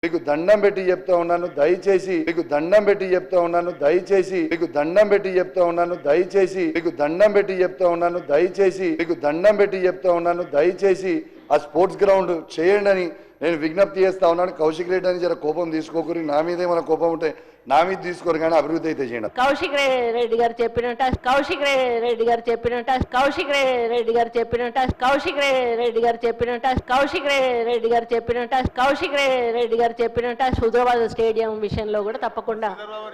మీకు దండం పెట్టి చెప్తా ఉన్నాను దయచేసి మీకు దండం పెట్టి చెప్తా ఉన్నాను దయచేసి మీకు దండం పెట్టి చెప్తా ఉన్నాను దయచేసి మీకు దండం పెట్టి చెప్తా ఉన్నాను దయచేసి మీకు దండం పెట్టి చెప్తా ఉన్నాను దయచేసి ఆ స్పోర్ట్స్ గ్రౌండ్ చేయండి అని నేను విజ్ఞప్తి చేస్తా ఉన్నాను. కౌశిక్ రెడ్డి అని జర కోపం తీసుకోకూరి, నా మీదే మన కోపం ఉంటే నా మీద తీసుకోరు కానీ అభివృద్ధి అయితే చేయండి. కౌశిక్ రెడ్డి గారు చెప్పినట్టు కౌశిక్ రెడ్డి గారు చెప్పినట్టు కౌశిక్ రెడ్డి గారు చెప్పినట్టు కౌశిక్ రెడ్డి గారు చెప్పినట్టు కౌశిక్ రెడ్డి గారు చెప్పినట్టు కౌశిక్ రెడ్డి గారు చెప్పినట్టు హుజరాబాద్ స్టేడియం విషయంలో కూడా తప్పకుండా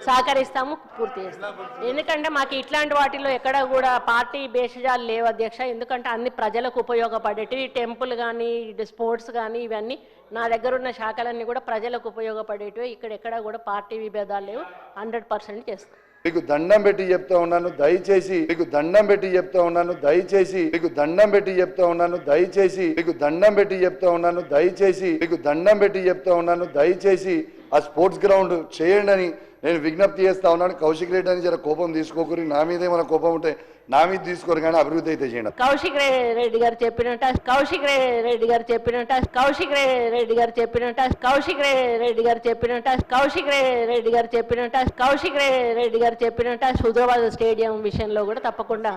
సహకరిస్తాము, పూర్తి చేస్తాం. ఎందుకంటే మాకు ఇట్లాంటి వాటిల్లో ఎక్కడ కూడా పార్టీ భేషజాలు లేవు అధ్యక్ష. ఎందుకంటే అన్ని ప్రజలకు ఉపయోగపడేటివి, టెంపుల్ కానీ స్పోర్ట్స్ కానీ ఇవన్నీ నా దగ్గర ఉన్న శాఖలన్నీ కూడా ప్రజలకు ఉపయోగపడేటివి. ఇక్కడ ఎక్కడ కూడా పార్టీ విభేదాలు లేవు, 100% చేస్తాం. మీకు దండం పెట్టి చెప్తా ఉన్నాను దయచేసి మీకు దండం పెట్టి చెప్తా ఉన్నాను దయచేసి మీకు దండం పెట్టి చెప్తా ఉన్నాను దయచేసి మీకు దండం పెట్టి చెప్తా ఉన్నాను దయచేసి మీకు దండం పెట్టి చెప్తా ఉన్నాను దయచేసి ఆ స్పోర్ట్స్ గ్రౌండ్ చేయండి అని నేను విజ్ఞప్తి చేస్తా ఉన్నాను. కౌశిక్ రెడ్డి అని జర కోపం తీసుకోకూరి, నా మీదే మన కోపం ఉంటే నా మీద తీసుకోరు కానీ అభివృద్ధి అయితే చేయండి. కౌశిక్ రెడ్డి గారు చెప్పినట్టు కౌశిక్ రెడ్డి గారు చెప్పినట్టు కౌశిక్ రెడ్డి గారు చెప్పినట్టు కౌశిక్ రెడ్డి గారు చెప్పినట్టు కౌశిక్ రెడ్డి గారు చెప్పినట్టు కౌశిక్ రెడ్డి గారు చెప్పినట్టు హుజరాబాద్ స్టేడియం విషయంలో కూడా తప్పకుండా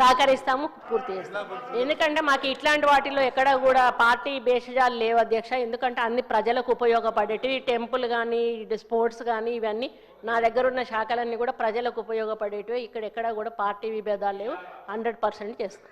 సహకరిస్తాము, పూర్తి చేస్తాం. ఎందుకంటే మాకు ఇట్లాంటి వాటిల్లో ఎక్కడ కూడా పార్టీ భేషజాలు లేవు అధ్యక్ష. ఎందుకంటే అన్ని ప్రజలకు ఉపయోగపడేటివి, టెంపుల్ కానీ స్పోర్ట్స్ కానీ ఇవన్నీ నా దగ్గర ఉన్న శాఖలన్నీ కూడా ప్రజలకు ఉపయోగపడేటివి. ఇక్కడ ఎక్కడ కూడా పార్టీ విభేదాలు లేవు, 100% చేస్తాం.